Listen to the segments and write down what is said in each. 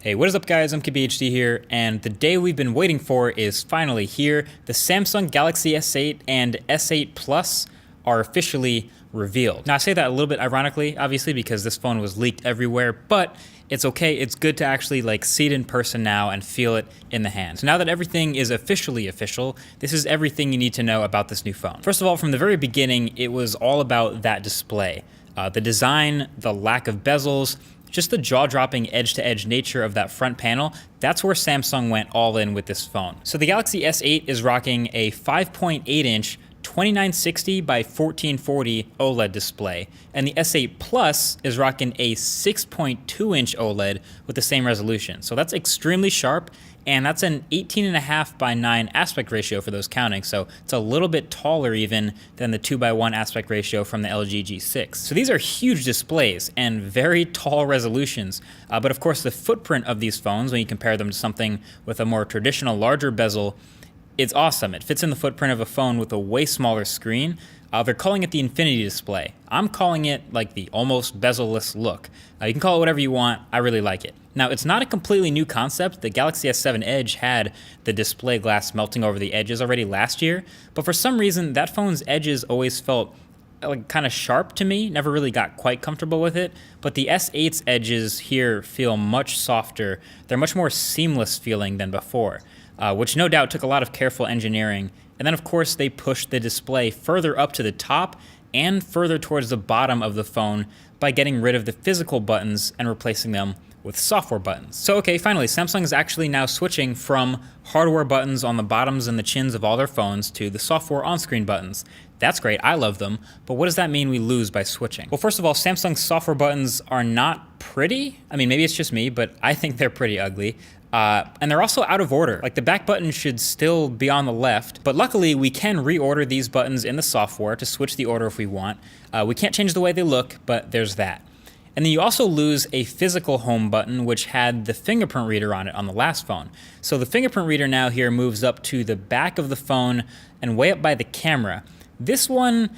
Hey, what is up guys, I'm KBHD here, and the day we've been waiting for is finally here. The Samsung Galaxy S8 and S8 Plus are officially revealed. Now I say that a little bit ironically, obviously, because this phone was leaked everywhere, but it's okay, it's good to actually see it in person now and feel it in the hand. So now that everything is officially official, this is everything you need to know about this new phone. First of all, from the very beginning, it was all about that display. The design, the lack of bezels, just the jaw-dropping edge-to-edge nature of that front panel, that's where Samsung went all in with this phone. So the Galaxy S8 is rocking a 5.8-inch 2960 by 1440 OLED display, and the S8 Plus is rocking a 6.2-inch OLED with the same resolution. So that's extremely sharp, and that's an 18.5 by 9 aspect ratio for those counting, so it's a little bit taller even than the 2:1 aspect ratio from the LG G6. So these are huge displays and very tall resolutions, but of course the footprint of these phones, when you compare them to something with a more traditional larger bezel, it's awesome. It fits in the footprint of a phone with a way smaller screen. They're calling it the Infinity display. I'm calling it like the almost bezel-less look. You can call it whatever you want, I really like it. Now, it's not a completely new concept. The Galaxy S7 Edge had the display glass melting over the edges already last year, but for some reason, that phone's edges always felt kind of sharp to me, never really got quite comfortable with it, but the S8's edges here feel much softer. They're much more seamless feeling than before, which no doubt took a lot of careful engineering. And then of course they pushed the display further up to the top and further towards the bottom of the phone by getting rid of the physical buttons and replacing them with software buttons. So okay, finally, Samsung is actually now switching from hardware buttons on the bottoms and the chins of all their phones to the software on-screen buttons. That's great, I love them, but what does that mean we lose by switching? Well, first of all, Samsung's software buttons are not pretty. I mean, maybe it's just me, but I think they're pretty ugly. And they're also out of order. Like the back button should still be on the left, but luckily we can reorder these buttons in the software to switch the order if we want. We can't change the way they look, but there's that. And then you also lose a physical home button which had the fingerprint reader on it on the last phone. So the fingerprint reader now here moves up to the back of the phone and way up by the camera. This one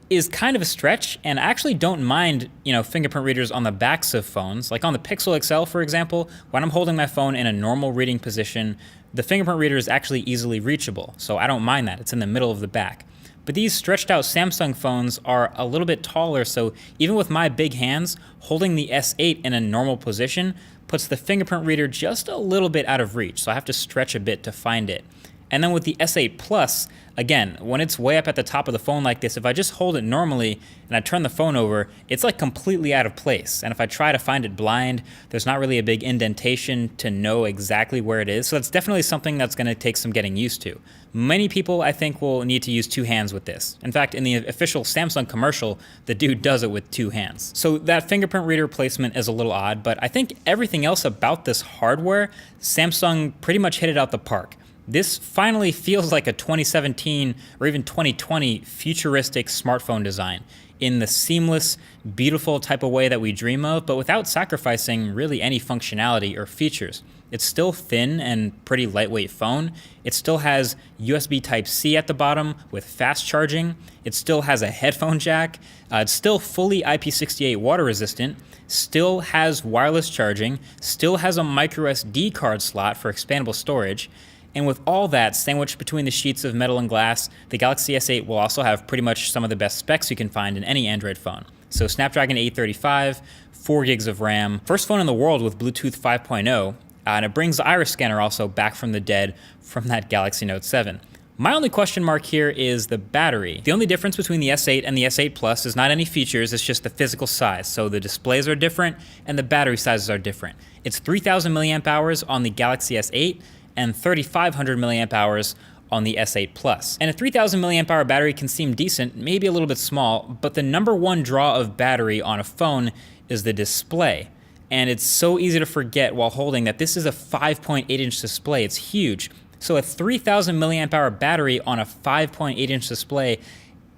is kind of a stretch, and I actually don't mind, fingerprint readers on the backs of phones. Like on the Pixel XL, for example, when I'm holding my phone in a normal reading position, the fingerprint reader is actually easily reachable, so I don't mind that. It's in the middle of the back. But these stretched out Samsung phones are a little bit taller, so even with my big hands, holding the S8 in a normal position puts the fingerprint reader just a little bit out of reach, so I have to stretch a bit to find it. And then with the S8 Plus, again, when it's way up at the top of the phone like this, if I just hold it normally and I turn the phone over, it's like completely out of place. And if I try to find it blind, there's not really a big indentation to know exactly where it is. So that's definitely something that's going to take some getting used to. Many people, I think, will need to use two hands with this. In fact, in the official Samsung commercial, the dude does it with two hands. So that fingerprint reader placement is a little odd, but I think everything else about this hardware, Samsung pretty much hit it out the park. This finally feels like a 2017 or even 2020 futuristic smartphone design in the seamless, beautiful type of way that we dream of, but without sacrificing really any functionality or features. It's still thin and pretty lightweight phone. It still has USB Type-C at the bottom with fast charging. It still has a headphone jack. It's still fully IP68 water resistant, still has wireless charging, still has a micro SD card slot for expandable storage. And with all that sandwiched between the sheets of metal and glass, the Galaxy S8 will also have pretty much some of the best specs you can find in any Android phone. So Snapdragon 835, 4 gigs of RAM, first phone in the world with Bluetooth 5.0, and it brings the iris scanner also back from the dead from that Galaxy Note 7. My only question mark here is the battery. The only difference between the S8 and the S8 Plus is not any features, it's just the physical size. So the displays are different and the battery sizes are different. It's 3,000 milliamp hours on the Galaxy S8 and 3,500 milliamp hours on the S8 Plus. And a 3,000 milliamp hour battery can seem decent, maybe a little bit small, but the number one draw of battery on a phone is the display. And it's so easy to forget while holding that this is a 5.8-inch display. It's huge. So a 3,000 milliamp hour battery on a 5.8-inch display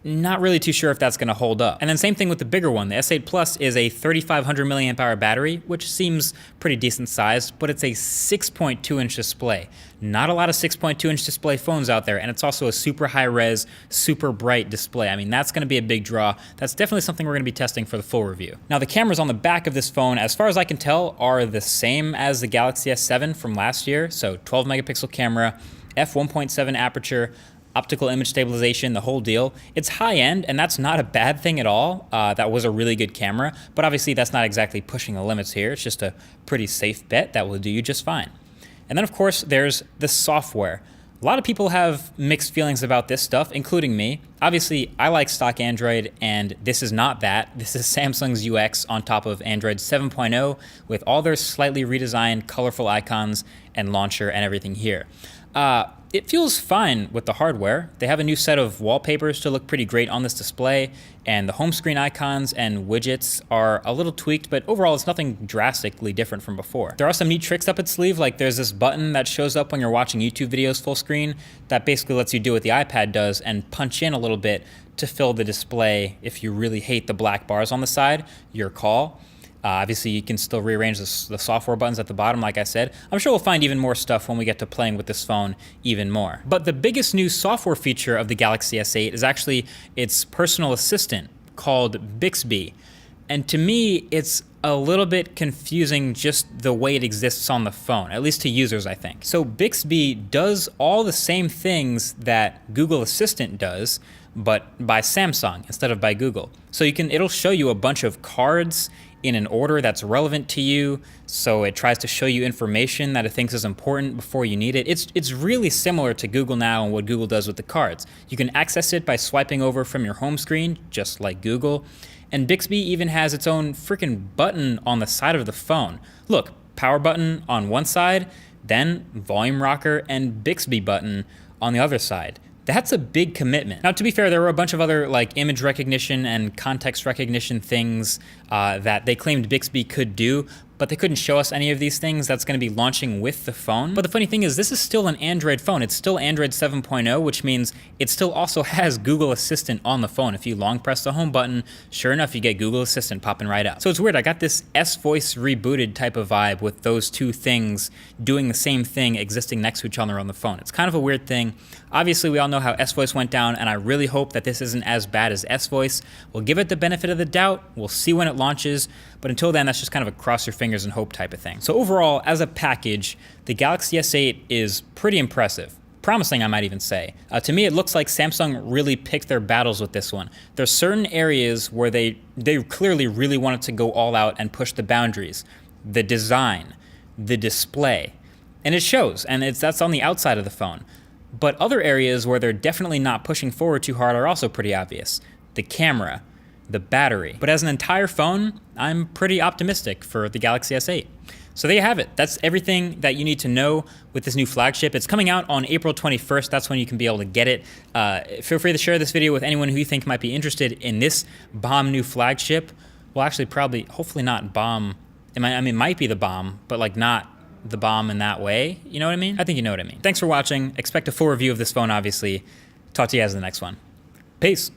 not really too sure if that's going to hold up. And then same thing with the bigger one. The S8 Plus is a 3500 milliamp hour battery, which seems pretty decent sized, but it's a 6.2 inch display. Not a lot of 6.2 inch display phones out there, and it's also a super high res, super bright display. I mean, that's going to be a big draw. That's definitely something we're going to be testing for the full review. Now, the cameras on the back of this phone, as far as I can tell, are the same as the Galaxy S7 from last year. So 12 megapixel camera, f1.7 aperture, optical image stabilization, the whole deal. It's high end, and that's not a bad thing at all. That was a really good camera, but obviously that's not exactly pushing the limits here. It's just a pretty safe bet that will do you just fine. And then of course there's the software. A lot of people have mixed feelings about this stuff, including me. Obviously, I like stock Android, and this is not that. This is Samsung's UX on top of Android 7.0 with all their slightly redesigned, colorful icons and launcher and everything here. It feels fine with the hardware. They have a new set of wallpapers to look pretty great on this display, and the home screen icons and widgets are a little tweaked, but overall it's nothing drastically different from before. There are some neat tricks up its sleeve, like there's this button that shows up when you're watching YouTube videos full screen that basically lets you do what the iPad does and punch in a little bit to fill the display. If you really hate the black bars on the side, your call. Obviously, you can still rearrange the software buttons at the bottom, like I said. I'm sure we'll find even more stuff when we get to playing with this phone even more. But the biggest new software feature of the Galaxy S8 is actually its personal assistant called Bixby. And to me, it's a little bit confusing just the way it exists on the phone, at least to users, I think. So Bixby does all the same things that Google Assistant does, but by Samsung instead of by Google. So it'll show you a bunch of cards in an order that's relevant to you, so it tries to show you information that it thinks is important before you need it. It's really similar to Google Now and what Google does with the cards. You can access it by swiping over from your home screen, just like Google, and Bixby even has its own freaking button on the side of the phone. Look, power button on one side, then volume rocker and Bixby button on the other side. That's a big commitment. Now, to be fair, there were a bunch of other like image recognition and context recognition things that they claimed Bixby could do, but they couldn't show us any of these things. That's going to be launching with the phone. But the funny thing is, this is still an Android phone. It's still Android 7.0, which means it still also has Google Assistant on the phone. If you long press the home button, sure enough, you get Google Assistant popping right up. So it's weird. I got this S-Voice rebooted type of vibe with those two things doing the same thing existing next to each other on the phone. It's kind of a weird thing. Obviously, we all know how S-Voice went down, and I really hope that this isn't as bad as S-Voice. We'll give it the benefit of the doubt. We'll see when it launches. But until then, that's just kind of a cross your fingers and hope type of thing. So overall, as a package, the Galaxy S8 is pretty impressive. Promising, I might even say. To me, it looks like Samsung really picked their battles with this one. There's certain areas where they clearly really wanted to go all out and push the boundaries. The design, the display, and it shows, and that's on the outside of the phone. But other areas where they're definitely not pushing forward too hard are also pretty obvious. The camera, the battery. But as an entire phone, I'm pretty optimistic for the Galaxy S8. So there you have it. That's everything that you need to know with this new flagship. It's coming out on April 21st. That's when you can be able to get it. Feel free to share this video with anyone who you think might be interested in this bomb new flagship. Well, actually, probably, hopefully not bomb. I mean, it might be the bomb, but like not the bomb in that way. You know what I mean? I think you know what I mean. Thanks for watching. Expect a full review of this phone, obviously. Talk to you guys in the next one. Peace.